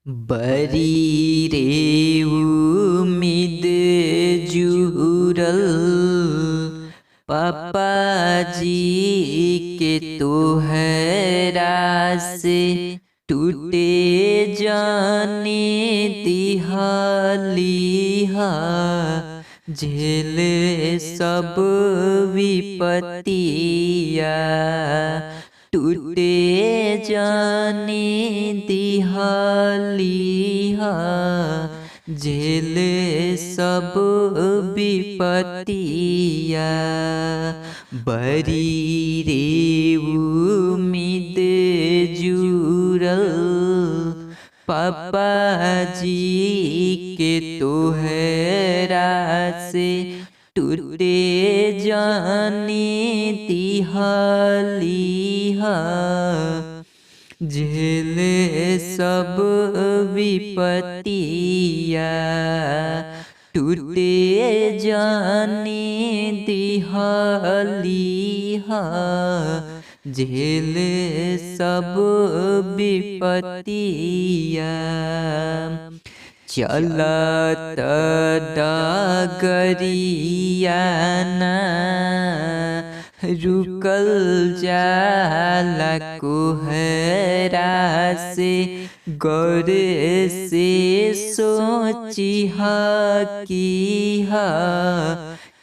बरी रे उम्मीद जुड़ल पापा जी के तोहरा से टूटे जाने दिहालिहा झेल सब विपतिया टूटे जाने दिहालिहा झेल सब विपतिया बरी रे उम्मीद जुड़ल पापा जी के तोहरा से टूटे जाने दिहालिहा झेल सब विपतिया टूटे जाने दिहालिहा झेल सब विपतिया चलत डगरिया ना रुकल जाला कोहरा से गौर से सोचिहा किहा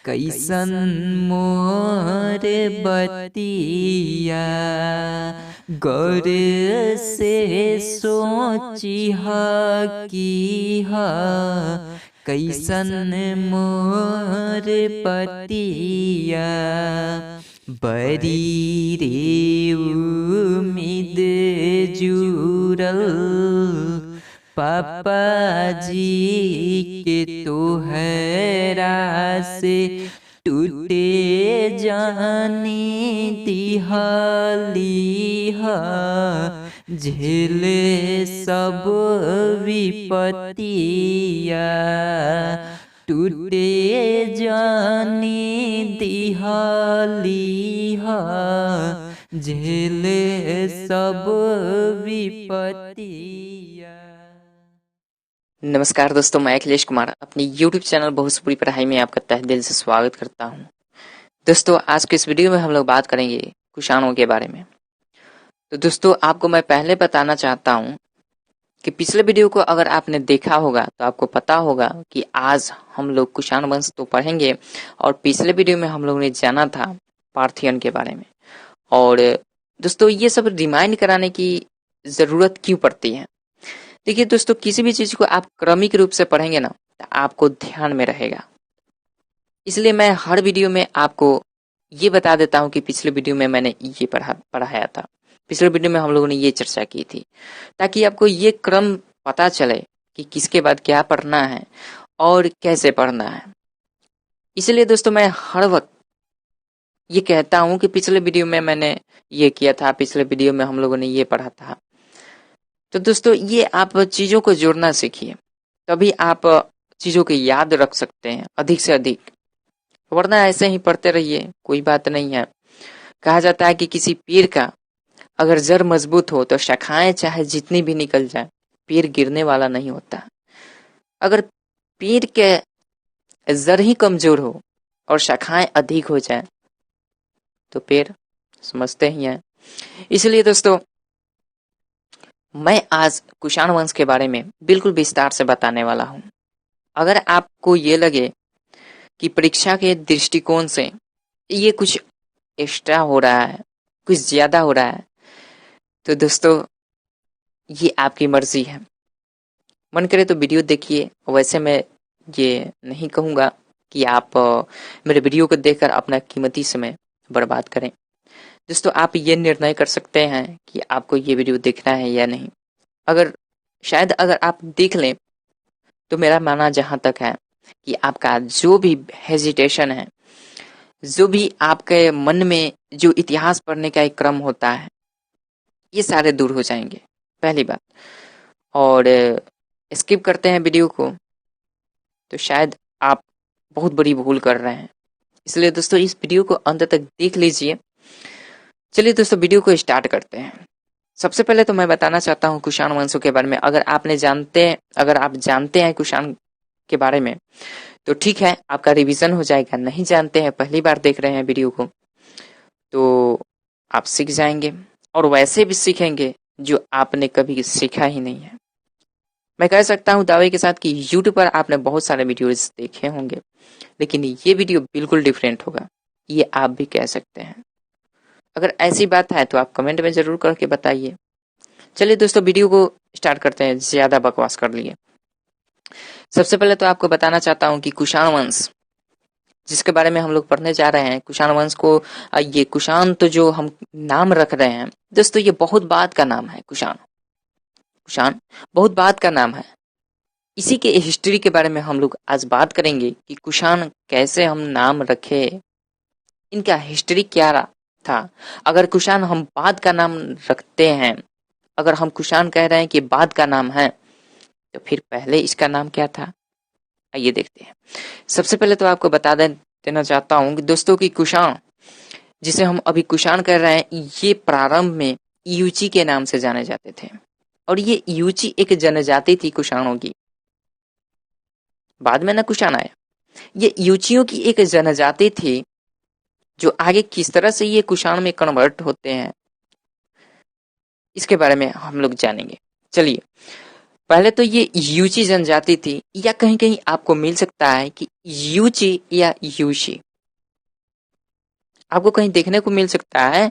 कैसन मोर बतिया गौर से सोचिहा किहा कैसन मोर पतिया बरी रे उम्मीद जुड़ल पापा जी के तोहरा से टूटे जाने दिहालिहा झेल सब विपतिया टूटे जाने दिहालिहा झेल सब विपतिया। नमस्कार दोस्तों, मैं अखिलेश कुमार अपनी YouTube चैनल भोजपुरी पढ़ाई में आपका तहे दिल से स्वागत करता हूं। दोस्तों, आज के इस वीडियो में हम लोग बात करेंगे कुषाणों के बारे में। तो दोस्तों, आपको मैं पहले बताना चाहता हूं कि पिछले वीडियो को अगर आपने देखा होगा तो आपको पता होगा कि आज हम लोग कुषाण वंश तो पढ़ेंगे और पिछले वीडियो में हम लोग ने जाना था पार्थियन के बारे में। और दोस्तों, ये सब रिमाइंड कराने की जरूरत क्यों पड़ती है? देखिए दोस्तों, किसी भी चीज को आप क्रमिक रूप से पढ़ेंगे ना तो आपको ध्यान में रहेगा। इसलिए मैं हर वीडियो में आपको ये बता देता हूँ कि पिछले वीडियो में मैंने ये पढ़ाया था, पिछले वीडियो में हम लोगों ने ये चर्चा की थी, ताकि आपको ये क्रम पता चले कि किसके बाद क्या पढ़ना है और कैसे पढ़ना है। इसलिए दोस्तों, मैं हर वक्त ये कहता हूँ कि पिछले वीडियो में मैंने ये किया था, पिछले वीडियो में हम लोगों ने ये पढ़ा था। तो दोस्तों, ये आप चीजों को जोड़ना सीखिए, तभी आप चीजों को याद रख सकते हैं अधिक से अधिक। वरना ऐसे ही पढ़ते रहिए, कोई बात नहीं है। कहा जाता है कि किसी पेड़ का अगर जड़ मजबूत हो तो शाखाएं चाहे जितनी भी निकल जाए, पेड़ गिरने वाला नहीं होता। अगर पेड़ के जड़ ही कमजोर हो और शाखाएं अधिक हो जाए तो पेड़ समझते ही हैं। इसलिए दोस्तों, मैं आज कुषाण वंश के बारे में बिल्कुल विस्तार से बताने वाला हूं। अगर आपको ये लगे कि परीक्षा के दृष्टिकोण से ये कुछ एक्स्ट्रा हो रहा है, कुछ ज्यादा हो रहा है, तो दोस्तों ये आपकी मर्जी है। मन करे तो वीडियो देखिए। वैसे मैं ये नहीं कहूँगा कि आप मेरे वीडियो को देखकर अपना कीमती समय बर्बाद करें। दोस्तों, आप ये निर्णय कर सकते हैं कि आपको ये वीडियो देखना है या नहीं। अगर आप देख लें तो मेरा मानना जहाँ तक है कि आपका जो भी हेजिटेशन है, जो भी आपके मन में जो इतिहास पढ़ने का एक क्रम होता है, ये सारे दूर हो जाएंगे, पहली बात। और स्किप करते हैं वीडियो को तो शायद आप बहुत बड़ी भूल कर रहे हैं। इसलिए दोस्तों, इस वीडियो को अंत तक देख लीजिए। चलिए दोस्तों, वीडियो को स्टार्ट करते हैं। सबसे पहले तो मैं बताना चाहता हूँ कुषाण वंशों के बारे में। अगर आप जानते हैं कुषाण के बारे में तो ठीक है, आपका रिवीजन हो जाएगा। नहीं जानते हैं, पहली बार देख रहे हैं वीडियो को, तो आप सीख जाएंगे, और वैसे भी सीखेंगे जो आपने कभी सीखा ही नहीं है। मैं कह सकता हूँ दावे के साथ कि YouTube पर आपने बहुत सारे वीडियोस देखे होंगे, लेकिन ये वीडियो बिल्कुल डिफरेंट होगा, ये आप भी कह सकते हैं। अगर ऐसी बात है तो आप कमेंट में जरूर करके बताइए। चलिए दोस्तों, वीडियो को स्टार्ट करते हैं, ज्यादा बकवास कर लिए। सबसे पहले तो आपको बताना चाहता हूँ कि कुषाण वंश जिसके बारे में हम लोग पढ़ने जा रहे हैं, कुषाण वंश को ये कुषाण तो जो हम नाम रख रहे हैं दोस्तों, ये बहुत बाद का नाम है। कुषाण बहुत बाद का नाम है। इसी के हिस्ट्री के बारे में हम लोग आज बात करेंगे कि कुषाण कैसे हम नाम रखे, इनका हिस्ट्री क्या रहा था। अगर कुषाण हम बाद का नाम रखते हैं, अगर हम कुषाण कह रहे हैं कि बाद का नाम है, तो फिर पहले इसका नाम क्या था, आइए देखते हैं। सबसे पहले तो आपको बता देना चाहता हूं कि दोस्तों की कुषाण जिसे हम अभी कुषाण कह रहे हैं, ये प्रारंभ में यूची के नाम से जाने जाते थे, और ये यूची एक जनजाति थी कुषाणों की। बाद में ना कुषाण आया। ये यूचियों की एक जनजाति थी, जो आगे किस तरह से ये कुषाण में कन्वर्ट होते हैं इसके बारे में हम लोग जानेंगे। चलिए, पहले तो ये यूची जनजाति थी, या कहीं कहीं आपको मिल सकता है कि यूची या यूशी, आपको कहीं देखने को मिल सकता है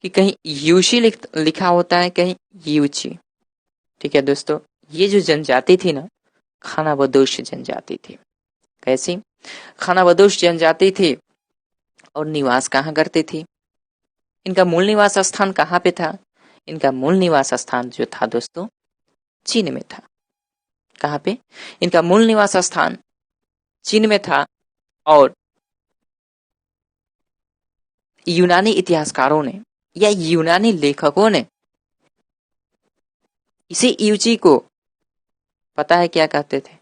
कि कहीं यूशी लिखा होता है, कहीं यूची। ठीक है दोस्तों, ये जो जनजाति थी ना, खानाबदोश जनजाति थी। कैसी? खानाबदोश जनजाति थी, और निवास कहाँ करती थी? इनका मूल निवास स्थान कहाँ पे था? इनका मूल निवास स्थान जो था दोस्तों, चीन में था। कहाँ पे? इनका मूल निवास स्थान चीन में था, और यूनानी इतिहासकारों ने या यूनानी लेखकों ने इसी यूची को पता है क्या कहते थे?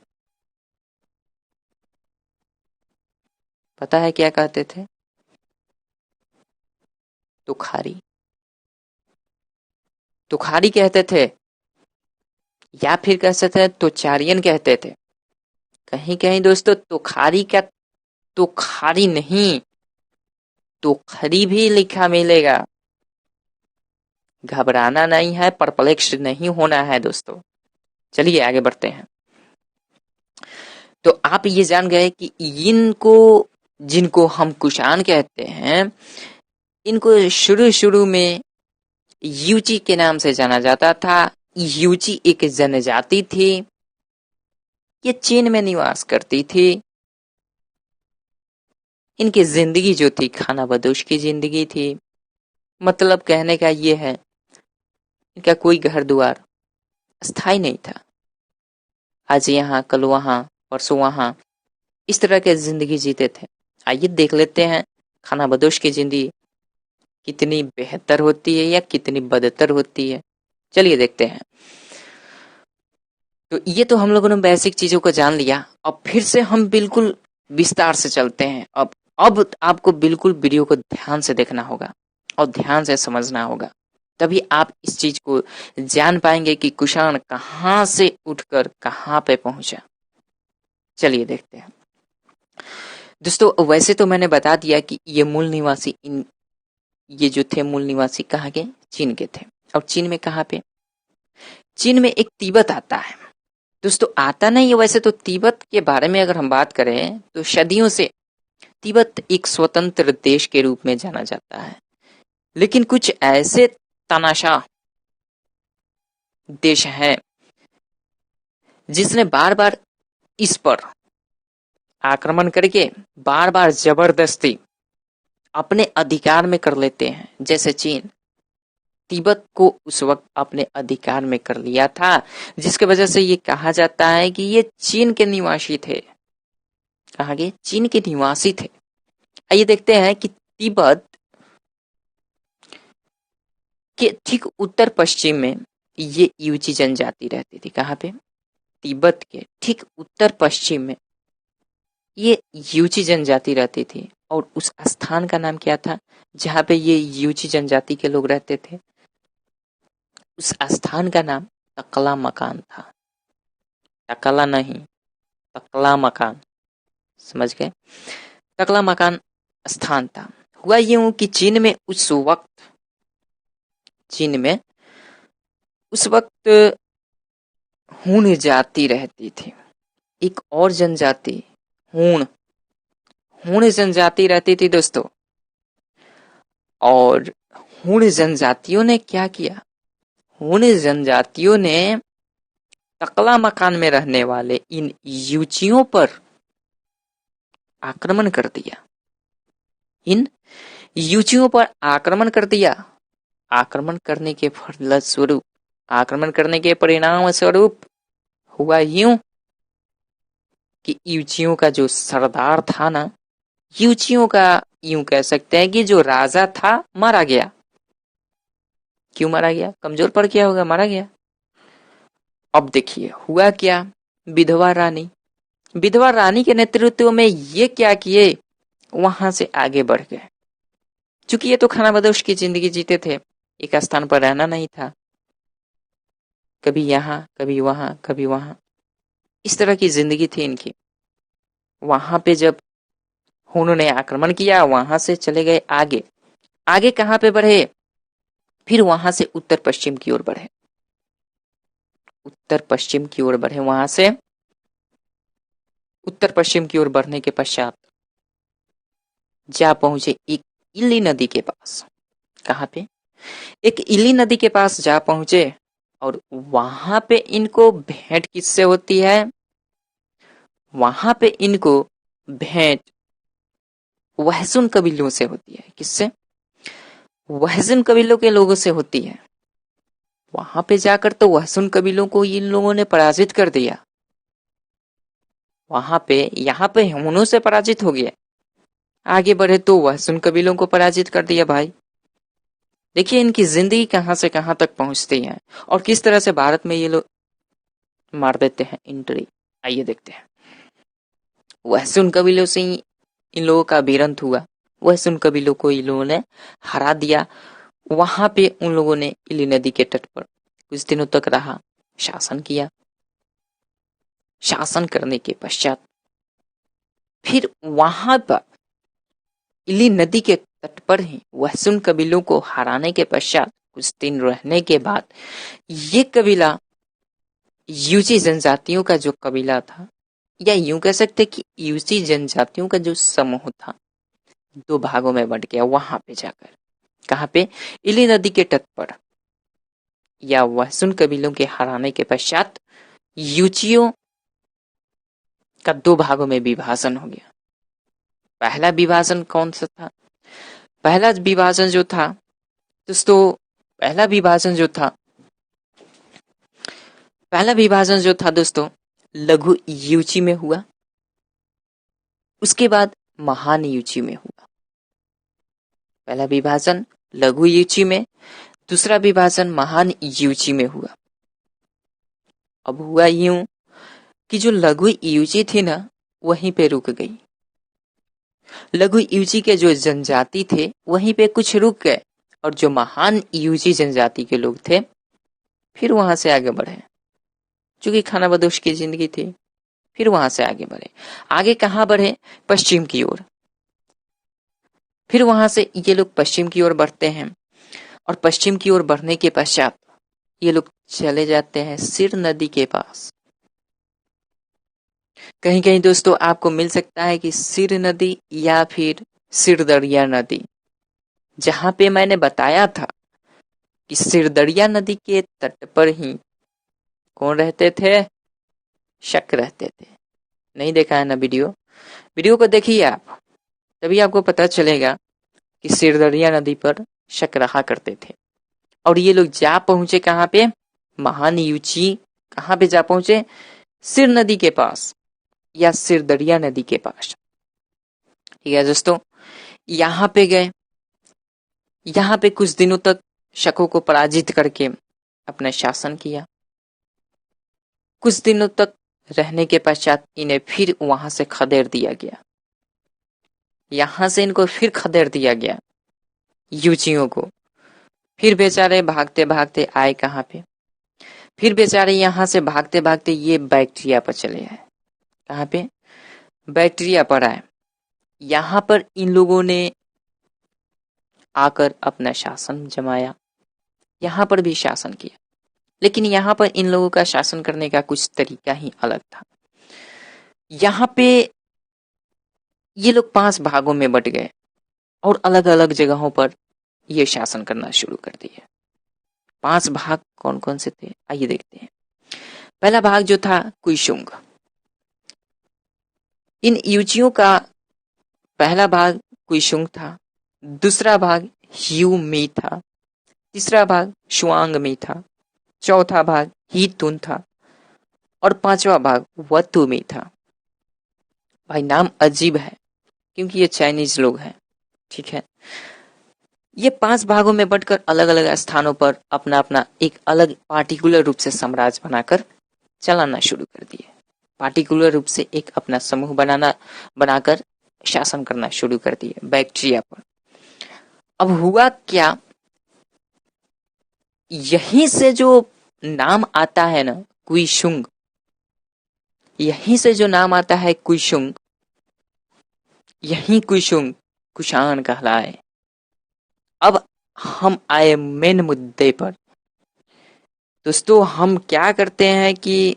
पता है क्या कहते थे? तुखारी। तुखारी कहते थे, या फिर कह सकते थे तुचारियन कहते थे। कहीं कहीं दोस्तों तुखारी का तुखारी नहीं, तुखरी भी लिखा मिलेगा। घबराना नहीं है, परप्लेक्स नहीं होना है दोस्तों। चलिए आगे बढ़ते हैं। तो आप ये जान गए कि इनको, जिनको हम कुषाण कहते हैं, इनको शुरू शुरू में यूची के नाम से जाना जाता था। यूची एक जनजाति थी, ये चीन में निवास करती थी। इनकी जिंदगी जो थी खानाबदोश की जिंदगी थी। मतलब कहने का ये है, इनका कोई घर द्वार स्थायी नहीं था। आज यहाँ, कल वहां, परसों वहां, इस तरह के जिंदगी जीते थे। आइए देख लेते हैं खानाबदोश की जिंदगी कितनी बेहतर होती है या कितनी बदतर होती है। चलिए देखते हैं। तो ये तो हम लोगों ने बेसिक चीजों को जान लिया। अब फिर से हम बिल्कुल विस्तार से चलते हैं। अब आपको बिल्कुल वीडियो को ध्यान से देखना होगा और ध्यान से समझना होगा, तभी आप इस चीज को जान पाएंगे कि कुषाण कहां से उठकर कहां पे पहुंचा। चलिए देखते हैं दोस्तों। वैसे तो मैंने बता दिया कि ये मूल निवासी ये जो थे मूल निवासी कहाँ के? चीन के थे। और चीन में कहाँ पे? चीन में एक तिब्बत आता है दोस्तों। आता नहीं है वैसे तो। तिब्बत के बारे में अगर हम बात करें तो सदियों से तिब्बत एक स्वतंत्र देश के रूप में जाना जाता है, लेकिन कुछ ऐसे तानाशाह देश हैं जिसने बार बार इस पर आक्रमण करके बार बार जबरदस्ती अपने अधिकार में कर लेते हैं। जैसे चीन तिब्बत को उस वक्त अपने अधिकार में कर लिया था, जिसके वजह से ये कहा जाता है कि ये चीन के निवासी थे। कहाँ के? चीन के निवासी थे। आइए देखते हैं कि तिब्बत के ठीक उत्तर पश्चिम में ये यूची जनजाति रहती थी। कहाँ पे? तिब्बत के ठीक उत्तर पश्चिम में ये यूची जनजाति रहती थी। और उस स्थान का नाम क्या था जहां पे ये यूची जनजाति के लोग रहते थे? उस स्थान का नाम तकला मकान था। टकला नहीं, तकला मकान, समझ गए? तकला मकान स्थान था। हुआ यूं कि चीन में उस वक्त हूण जाति रहती थी। एक और जनजाति हूण हूण जनजाति रहती थी दोस्तों। और हूण जनजातियों ने क्या किया? हूण जनजातियों ने तकला मकान में रहने वाले इन यूचियों पर आक्रमण कर दिया। इन यूचियों पर आक्रमण कर दिया। आक्रमण करने के फलस्वरूप, आक्रमण करने के परिणाम स्वरूप हुआ यूं कि यूचियों का जो सरदार था ना, यूचियों का यूं कह सकते हैं कि जो राजा था, मारा गया। क्यों मारा गया? कमजोर पड़ गया होगा, मारा गया। अब देखिए हुआ क्या, विधवा रानी के नेतृत्व में ये क्या किए, वहां से आगे बढ़ गए। चूंकि ये तो खानाबदोश की जिंदगी जीते थे, एक स्थान पर रहना नहीं था, कभी यहाँ कभी वहां कभी वहां, इस तरह की जिंदगी थी इनकी। वहां पे जब उन्होंने आक्रमण किया, वहां से चले गए आगे। आगे कहां पे बढ़े? फिर वहां से उत्तर पश्चिम की ओर बढ़े। उत्तर पश्चिम की ओर बढ़े। वहां से उत्तर पश्चिम की ओर बढ़ने के पश्चात जा पहुंचे एक इली नदी के पास। कहां पे? एक इली नदी के पास जा पहुंचे और वहां पे इनको भेंट किससे होती है? वहां पे इनको भेंट वहसुन कबीलों से होती है। किससे? वहसुन कबीलों के लोगों से होती है। वहां पे जाकर तो वहसुन कबीलों को इन लोगों ने पराजित कर दिया। वहां पे, यहां पे हमनों से पराजित हो गया, आगे बढ़े तो वहसुन कबीलों को पराजित कर दिया। भाई देखिए इनकी जिंदगी कहां से कहां तक पहुंचती है और किस तरह से भारत में ये लोग मार देते हैं एंट्री। आइए देखते हैं। वहसुन कबीलों से ही इन लोगों का भिड़ंत हुआ। वहसुन कबीलों को इन लोगों ने हरा दिया। वहां पे उन लोगों ने इली नदी के तट पर कुछ दिनों तक रहा, शासन किया। शासन करने के पश्चात फिर वहां पर इली नदी के तट पर ही वहसुन कबीलों को हराने के पश्चात कुछ दिन रहने के बाद ये कबीला यूची जनजातियों का जो कबीला था, या यूं कह सकते कि यूची जनजातियों का जो समूह था, दो भागों में बंट गया। वहां पे जाकर, कहां पे? इली नदी के तट पर, या वहसुन कबीलों के हराने के पश्चात यूचियों का दो भागों में विभाजन हो गया। पहला विभाजन कौन सा था? पहला विभाजन जो था दोस्तों, पहला विभाजन जो था दोस्तों, लघु यूची में हुआ। उसके बाद महान यूची में हुआ। पहला विभाजन लघु यूची में, दूसरा विभाजन महान यूची में हुआ। अब हुआ यूं कि जो लघु यूची थी ना, वहीं पे रुक गई। लघु यूची के जो जनजाति थे वहीं पे कुछ रुक गए, और जो महान यूची जनजाति के लोग थे फिर वहां से आगे बढ़े। चूंकि खानाबदोश की जिंदगी थी, फिर वहां से आगे बढ़े। आगे कहां बढ़े? पश्चिम की ओर। फिर वहां से ये लोग पश्चिम की ओर बढ़ते हैं, और पश्चिम की ओर बढ़ने के पश्चात ये लोग चले जाते हैं सिर नदी के पास। कहीं कहीं दोस्तों आपको मिल सकता है कि सिर नदी या फिर सिरदरिया नदी। जहां पे मैंने बताया था कि सिरदरिया नदी के तट पर ही कौन रहते थे? शक रहते थे। नहीं देखा है ना वीडियो को देखिए आप, तभी आपको पता चलेगा कि सिरदरिया नदी पर शक रहा करते थे। और ये लोग जा पहुंचे कहां पे? महान यूची कहां पे जा पहुंचे? सिर नदी के पास, या सिरदरिया नदी के पास। ठीक है दोस्तों, यहां पे गए। यहां पे कुछ दिनों तक शकों को पराजित करके अपना शासन किया। कुछ दिनों तक रहने के पश्चात इन्हें फिर वहां से खदेड़ दिया गया। यहां से इनको फिर खदेड़ दिया गया यूचियों को। फिर बेचारे भागते भागते आए कहाँ पे, फिर बेचारे यहाँ से भागते भागते ये बैक्टीरिया पर चले आए। कहाँ पे? बैक्टीरिया पर आए। यहाँ पर इन लोगों ने आकर अपना शासन जमाया, यहाँ पर भी शासन किया, लेकिन यहाँ पर इन लोगों का शासन करने का कुछ तरीका ही अलग था। यहाँ पे ये लोग 5 भागों में बट गए और अलग अलग जगहों पर ये शासन करना शुरू कर दिए। 5 भाग कौन कौन से थे, आइए देखते हैं। पहला भाग जो था कुइशुंग। इन युजियों का पहला भाग कुइशुंग था, दूसरा भाग ह्यू मी था, तीसरा भाग शुआंग मी था, चौथा भाग ही तुन था और 5वां भाग वतु मी था। भाई नाम अजीब है क्योंकि ये चाइनीज लोग हैं, ठीक है। ये 5 भागों में बंटकर अलग अलग स्थानों पर अपना अपना एक अलग पार्टिकुलर रूप से साम्राज्य बनाकर चलाना शुरू कर दिए। पार्टिकुलर रूप से एक अपना समूह बनाकर शासन करना शुरू कर दिए बैक्टीरिया पर। अब हुआ क्या, यहीं से जो नाम आता है ना कुइशुंग, यहीं से जो नाम आता है कुइशुंग, यही कुइशुंग कुषाण कहलाए। अब हम आए मेन मुद्दे पर। दोस्तों हम क्या करते हैं कि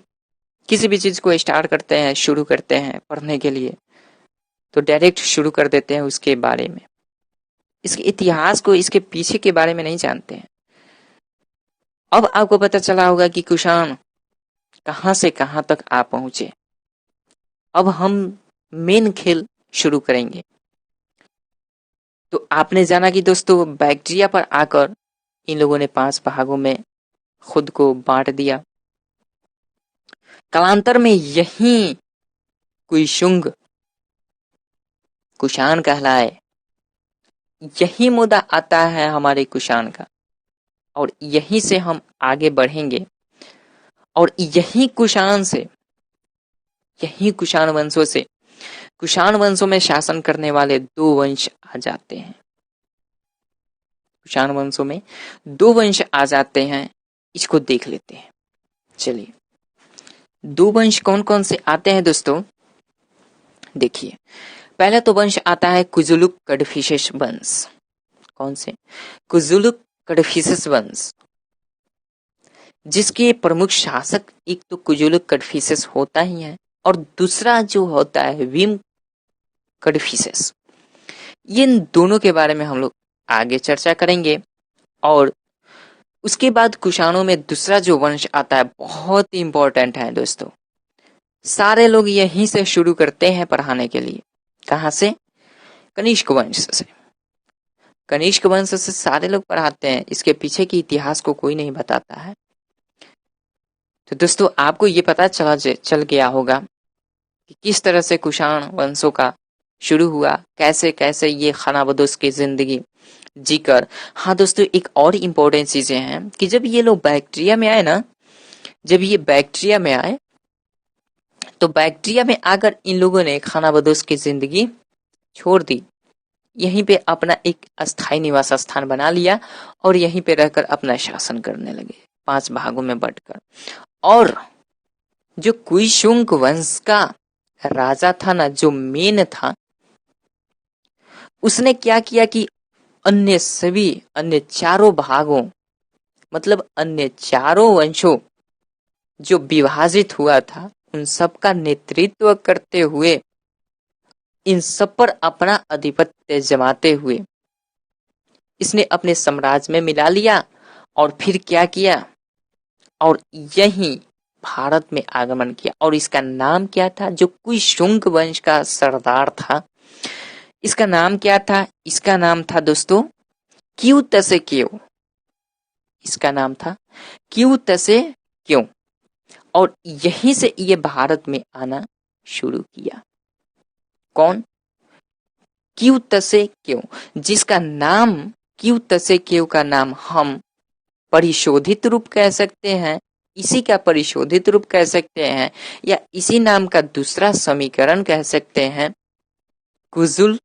किसी भी चीज को स्टार्ट करते हैं, शुरू करते हैं पढ़ने के लिए, तो डायरेक्ट शुरू कर देते हैं उसके बारे में, इसके इतिहास को, इसके पीछे के बारे में नहीं जानते हैं। अब आपको पता चला होगा कि कुषाण कहां से कहां तक आ पहुंचे। अब हम मेन खेल शुरू करेंगे। तो आपने जाना कि दोस्तों बैक्टीरिया पर आकर इन लोगों ने 5 भागों में खुद को बांट दिया। कालांतर में यही कुइशुंग कुषाण कहलाए। यही मुद्दा आता है हमारे कुषाण का और यहीं से हम आगे बढ़ेंगे। और यही कुषाण से, यही कुषाण वंशों से, कुषाण वंशों में शासन करने वाले 2 वंश आ जाते हैं। कुषाण वंशों में 2 वंश आ जाते हैं, इसको देख लेते हैं। चलिए 2 वंश कौन कौन से आते हैं दोस्तों, देखिए। पहला तो वंश आता है कुजुलुक कडफिसेस वंश। कौन से? कुजुलुक कडफिसेस वंश, जिसके प्रमुख शासक एक तो कुजुलुक कडफिसेस होता ही है और दूसरा जो होता है विम कडफिसेस। इन दोनों के बारे में हम लोग आगे चर्चा करेंगे। और उसके बाद कुषाणों में दूसरा जो वंश आता है बहुत ही इंपॉर्टेंट है दोस्तों। सारे लोग यहीं से शुरू करते हैं पढ़ाने के लिए। कहां से? कनिष्क वंश से। कनिष्क वंश से सारे लोग पढ़ाते हैं, इसके पीछे की इतिहास को कोई नहीं बताता है। तो दोस्तों आपको ये पता चल गया होगा कि किस तरह से कुषाण वंशों का शुरू हुआ, कैसे कैसे ये खानाबदोश की जिंदगी जीकर। हाँ दोस्तों एक और इम्पोर्टेंट चीजें हैं कि जब ये लोग बैक्टीरिया में आए ना, जब ये बैक्टीरिया में आए तो बैक्टीरिया में आकर इन लोगों ने खानाबदोश की जिंदगी छोड़ दी। यहीं पे अपना एक अस्थायी निवास स्थान बना लिया और यहीं पे रहकर अपना शासन करने लगे 5 भागों में बंटकर। और जो कुइशुंग वंश का राजा था ना, जो मेन था, उसने क्या किया कि अन्य चारों भागों, मतलब अन्य चारों वंशों जो विभाजित हुआ था, उन सब का नेतृत्व करते हुए, इन सब पर अपना आधिपत्य जमाते हुए इसने अपने साम्राज्य में मिला लिया। और फिर क्या किया, और यही भारत में आगमन किया। और इसका नाम क्या था, जो कुइशुंग वंश का सरदार था, इसका नाम क्या था? इसका नाम था दोस्तों क्यू तसे क्यों। इसका नाम था क्यू तसे क्यों। और यहीं से ये भारत में आना शुरू किया। कौन? क्यू तसे क्यों, जिसका नाम क्यू तसे क्यों का नाम हम परिशोधित रूप कह सकते हैं, इसी का परिशोधित रूप कह सकते हैं, या इसी नाम का दूसरा समीकरण कह सकते हैं कुजुल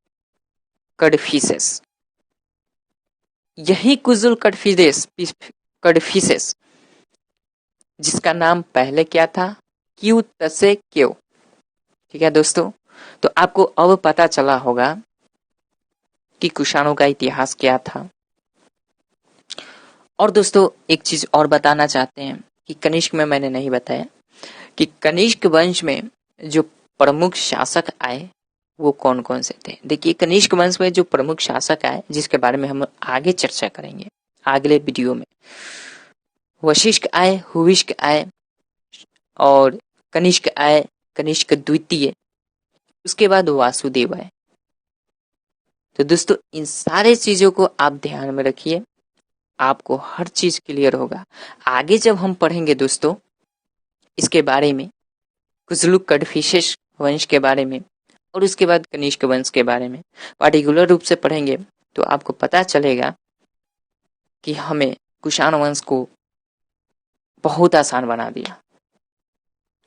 कडफिसेस। यही कुजुल कडफिसेस जिसका नाम पहले क्या था, क्यू तसे क्यों। ठीक है दोस्तों, तो आपको अब पता चला होगा कि कुषाणों का इतिहास क्या था। और दोस्तों एक चीज और बताना चाहते हैं कि कनिष्क में मैंने नहीं बताया कि कनिष्क वंश में जो प्रमुख शासक आए वो कौन कौन से थे। देखिए कनिष्क वंश में जो प्रमुख शासक आए जिसके बारे में हम आगे चर्चा करेंगे अगले वीडियो में, वशिष्ठ आए, हुविष्क आए और कनिष्क आए, कनिष्क द्वितीय, उसके बाद वासुदेव आए। तो दोस्तों इन सारे चीजों को आप ध्यान में रखिए, आपको हर चीज क्लियर होगा। आगे जब हम पढ़ेंगे दोस्तों इसके बारे में, कुजलुक कडफिसेस वंश के बारे में और उसके बाद कनिष्क वंश के बारे में पार्टिकुलर रूप से पढ़ेंगे, तो आपको पता चलेगा कि हमें कुषाण वंश को बहुत आसान बना दिया।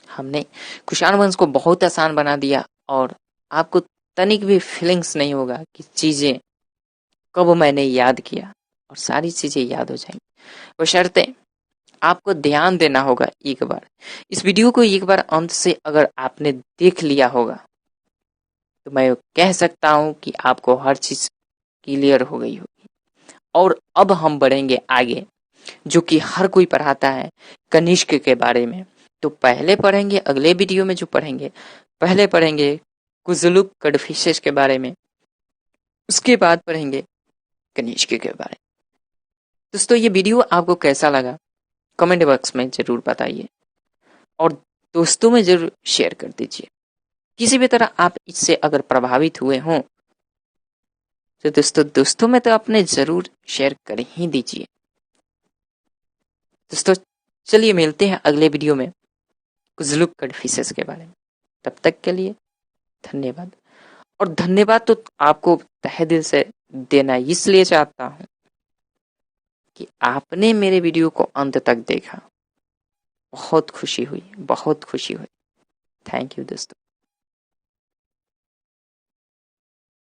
हमने कुषाण वंश को बहुत आसान बना दिया और आपको तनिक भी फीलिंग्स नहीं होगा कि चीजें कब मैंने याद किया, और सारी चीजें याद हो जाएंगी। बशर्ते आपको ध्यान देना होगा। एक बार इस वीडियो को एक बार अंत से अगर आपने देख लिया होगा तो मैं कह सकता हूं कि आपको हर चीज क्लियर हो गई होगी। और अब हम बढ़ेंगे आगे, जो कि हर कोई पढ़ाता है, कनिष्क के बारे में। तो पहले पढ़ेंगे, अगले वीडियो में जो पढ़ेंगे, पहले पढ़ेंगे कुजुलुक कडफिसेस के बारे में, उसके बाद पढ़ेंगे कनिष्क के बारे में। दोस्तों ये वीडियो आपको कैसा लगा कमेंट बॉक्स में जरूर बताइए और दोस्तों में जरूर शेयर कर दीजिए। किसी भी तरह आप इससे अगर प्रभावित हुए हों तो दोस्तों में तो अपने जरूर शेयर कर ही दीजिए। दोस्तों चलिए मिलते हैं अगले वीडियो में कुजुलुक कडफिसेस के बारे में। तब तक के लिए धन्यवाद। और धन्यवाद तो आपको तहे दिल से देना इसलिए चाहता हूं कि आपने मेरे वीडियो को अंत तक देखा। बहुत खुशी हुई, बहुत खुशी हुई। थैंक यू दोस्तों।